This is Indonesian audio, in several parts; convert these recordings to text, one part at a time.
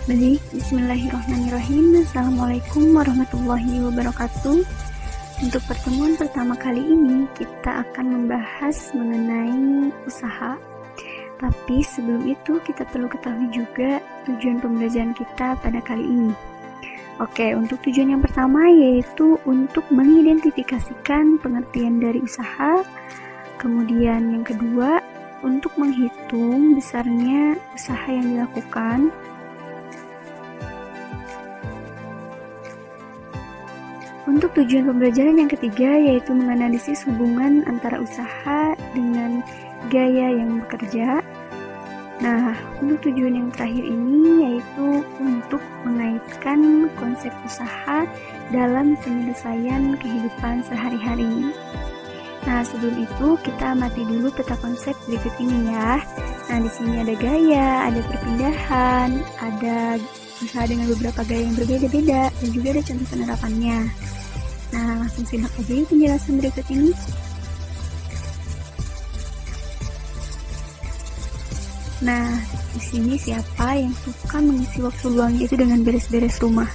Baik, bismillahirrahmanirrahim. Assalamualaikum warahmatullahi wabarakatuh. Untuk pertemuan pertama kali ini, kita akan membahas mengenai usaha. Tapi sebelum itu, kita perlu ketahui juga tujuan pembelajaran kita pada kali ini. Oke, untuk tujuan yang pertama yaitu untuk mengidentifikasikan pengertian dari usaha. Kemudian yang kedua, untuk menghitung besarnya usaha yang dilakukan. Untuk tujuan pembelajaran yang ketiga yaitu menganalisis hubungan antara usaha dengan gaya yang bekerja. Nah, untuk tujuan yang terakhir ini yaitu untuk mengaitkan konsep usaha dalam penyelesaian kehidupan sehari-hari. Nah, sebelum itu kita amati dulu peta konsep berikut ini ya. Nah, di sini ada gaya, ada perpindahan, ada usaha dengan beberapa gaya yang berbeda-beda, dan juga ada contoh penerapannya. Nah, langsung simak aja yuk penjelasan berikut ini. Nah, di sini siapa yang suka mengisi waktu luangnya itu dengan beres-beres rumah?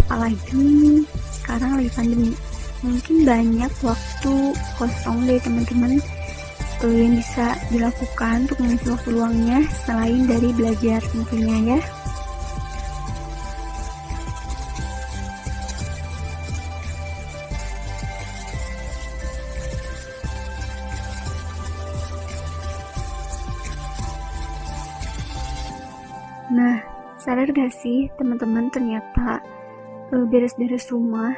Apalagi sekarang lagi pandemi. Mungkin banyak waktu kosong deh teman-teman yang bisa dilakukan untuk mengisi waktu luangnya selain dari belajar tentunya ya. Nah, sadar gak sih teman-teman ternyata beres-beres rumah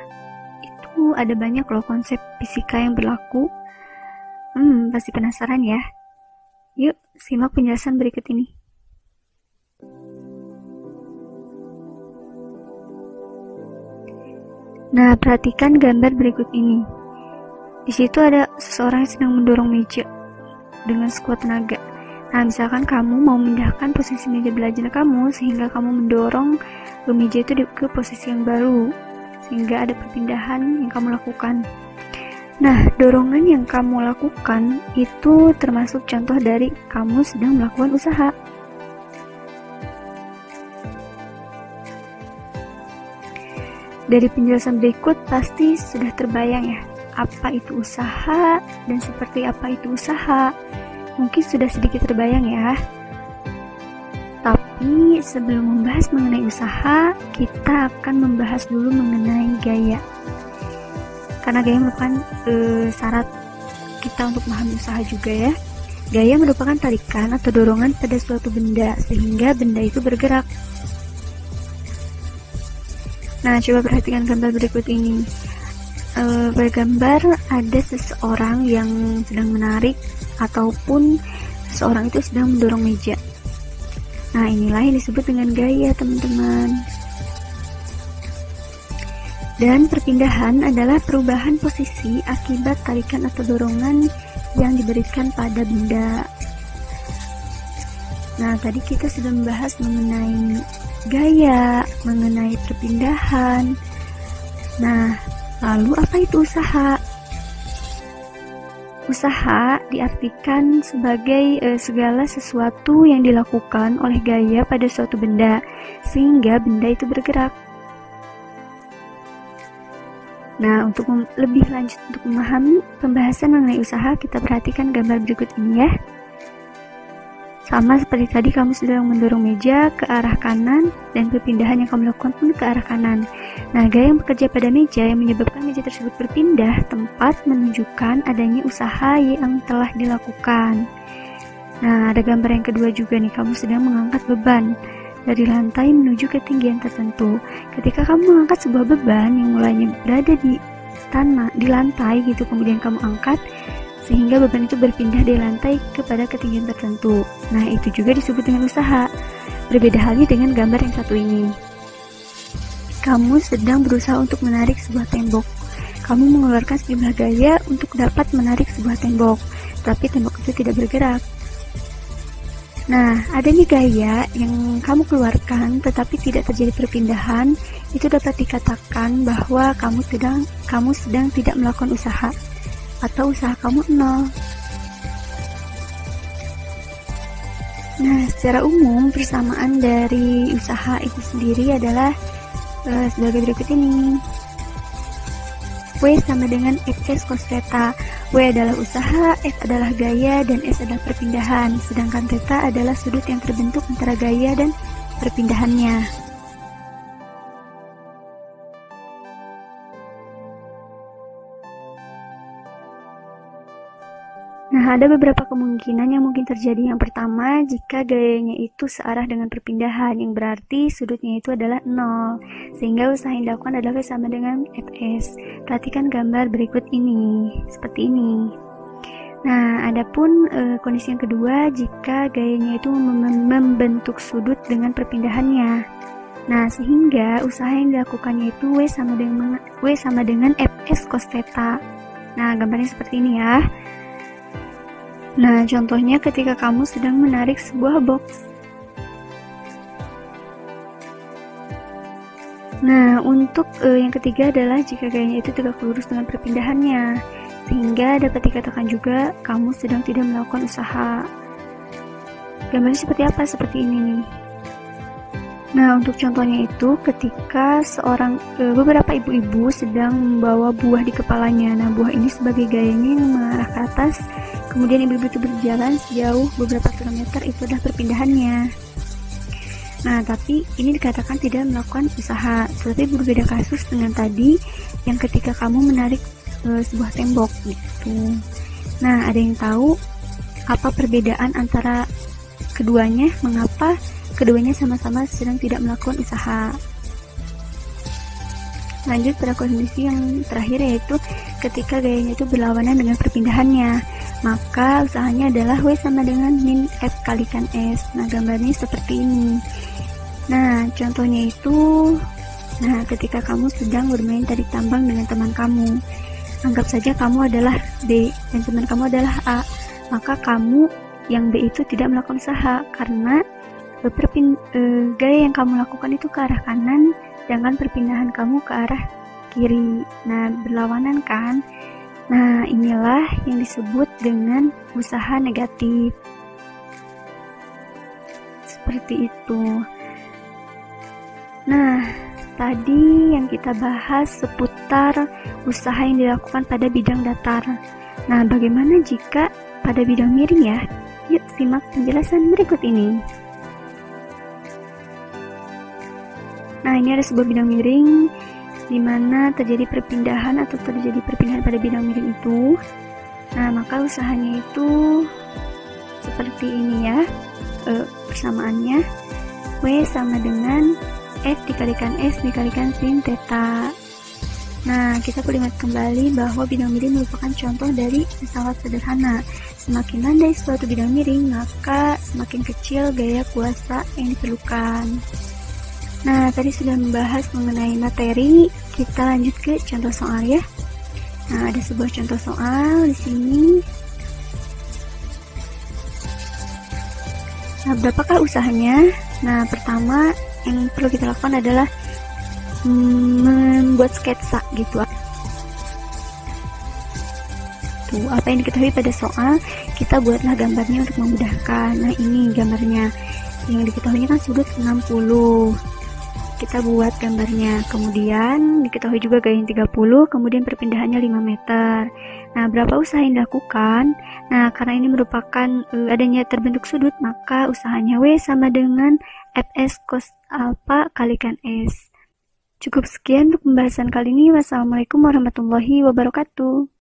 itu ada banyak loh konsep fisika yang berlaku. Pasti penasaran ya? Yuk, simak penjelasan berikut ini. Nah, perhatikan gambar berikut ini. Di situ ada seseorang yang sedang mendorong meja dengan sekuat tenaga. Nah, misalkan kamu mau memindahkan posisi meja belajar kamu sehingga kamu mendorong meja itu ke posisi yang baru, sehingga ada perpindahan yang kamu lakukan. Nah, dorongan yang kamu lakukan itu termasuk contoh dari kamu sedang melakukan usaha. Dari penjelasan berikut pasti sudah terbayang ya, apa itu usaha dan seperti apa itu usaha. Mungkin sudah sedikit terbayang ya. Tapi sebelum membahas mengenai usaha, kita akan membahas dulu mengenai gaya. Karena gaya merupakan syarat kita untuk memahami usaha juga ya. Gaya merupakan tarikan atau dorongan pada suatu benda sehingga benda itu bergerak. Nah, coba perhatikan gambar berikut ini. Pada gambar ada seseorang yang sedang menarik ataupun seseorang itu sedang mendorong meja. Nah, inilah yang disebut dengan gaya, teman-teman. Dan perpindahan adalah perubahan posisi akibat tarikan atau dorongan yang diberikan pada benda. Nah, tadi kita sudah membahas mengenai gaya, mengenai perpindahan. Nah, lalu apa itu usaha? Usaha diartikan sebagai segala sesuatu yang dilakukan oleh gaya pada suatu benda sehingga benda itu bergerak. Nah, untuk lebih lanjut untuk memahami pembahasan mengenai usaha, kita perhatikan gambar berikut ini ya. Sama seperti tadi, kamu sedang mendorong meja ke arah kanan dan perpindahan yang kamu lakukan pun ke arah kanan. Nah, gaya yang bekerja pada meja yang menyebabkan meja tersebut berpindah tempat menunjukkan adanya usaha yang telah dilakukan. Nah, ada gambar yang kedua juga nih, kamu sedang mengangkat beban dari lantai menuju ketinggian tertentu. Ketika kamu mengangkat sebuah beban yang mulanya berada di lantai gitu, kemudian kamu angkat sehingga beban itu berpindah dari lantai kepada ketinggian tertentu. Nah, itu juga disebut dengan usaha. Berbeda halnya dengan gambar yang satu ini. Kamu sedang berusaha untuk menarik sebuah tembok. Kamu mengeluarkan sejumlah gaya untuk dapat menarik sebuah tembok, tapi tembok itu tidak bergerak. Nah, adanya gaya yang kamu keluarkan tetapi tidak terjadi perpindahan, itu dapat dikatakan bahwa kamu sedang tidak melakukan usaha, atau usaha kamu nol. Nah, Secara umum, persamaan dari usaha itu sendiri adalah sebagai berikut ini. W sama dengan Fs cos theta. W adalah usaha, F adalah gaya, dan S adalah perpindahan. Sedangkan theta adalah sudut yang terbentuk antara gaya dan perpindahannya. Nah, ada beberapa kemungkinan yang mungkin terjadi. Yang pertama, jika gayanya itu searah dengan perpindahan, yang berarti sudutnya itu adalah 0, sehingga usaha yang dilakukan adalah V sama dengan Fs. Perhatikan gambar berikut ini, seperti ini. Nah, adapun kondisi yang kedua, jika gayanya itu membentuk sudut dengan perpindahannya. Nah, sehingga usaha yang dilakukannya itu W sama dengan Fs cos theta. Nah, gambarnya seperti ini ya. Nah, contohnya ketika kamu sedang menarik sebuah box. Nah, untuk yang ketiga adalah jika gayanya itu tegak lurus dengan perpindahannya, sehingga dapat dikatakan juga kamu sedang tidak melakukan usaha. Gambarnya seperti apa? Seperti ini nih. Nah, untuk contohnya itu ketika beberapa ibu-ibu sedang membawa buah di kepalanya. Nah, buah ini sebagai gayanya yang mengarah ke atas. Kemudian ibu-ibu itu berjalan sejauh beberapa kilometer, itu adalah perpindahannya. Nah, tapi ini dikatakan tidak melakukan usaha. Tetapi berbeda kasus dengan tadi yang ketika kamu menarik sebuah tembok gitu. Nah, ada yang tahu apa perbedaan antara keduanya? Mengapa keduanya sama-sama sedang tidak melakukan usaha? Lanjut pada kondisi yang terakhir, yaitu ketika gayanya itu berlawanan dengan perpindahannya, maka usahanya adalah W sama dengan min F kalikan S. Nah, gambarnya seperti ini. Nah, contohnya itu, ketika kamu sedang bermain tarik tambang dengan teman kamu, anggap saja kamu adalah B dan teman kamu adalah A, maka kamu yang B itu tidak melakukan usaha karena gaya yang kamu lakukan itu ke arah kanan, sedangkan perpindahan kamu ke arah kiri. Nah, berlawanan kan? Nah, inilah yang disebut dengan usaha negatif. Seperti itu. Nah, tadi yang kita bahas seputar usaha yang dilakukan pada bidang datar. Nah, bagaimana jika pada bidang miring ya? Yuk simak penjelasan berikut ini. Nah, ini ada sebuah bidang miring di mana terjadi perpindahan pada bidang miring itu. Nah, maka usahanya itu seperti ini ya. Persamaannya W sama dengan F dikalikan S dikalikan sin theta. Nah, kita perlu ingat kembali bahwa bidang miring merupakan contoh dari pesawat sederhana. Semakin landai suatu bidang miring, maka semakin kecil gaya kuasa yang diperlukan. Nah, tadi sudah membahas mengenai materi, kita lanjut ke contoh soal ya. Nah, ada sebuah contoh soal di sini. Nah, berapakah usahanya? Nah, pertama yang perlu kita lakukan adalah membuat sketsa gitu. Tuh, apa yang diketahui pada soal, kita buatlah gambarnya untuk memudahkan. Nah, ini gambarnya. Yang diketahuinya kan sudut 60. Kita buat gambarnya, kemudian diketahui juga gaya 30, kemudian perpindahannya 5 meter. Nah, berapa usaha yang dilakukan? Nah, karena ini merupakan adanya terbentuk sudut, maka usahanya W sama dengan Fs cos alpha kalikan S. Cukup sekian untuk pembahasan kali ini. Wassalamualaikum warahmatullahi wabarakatuh.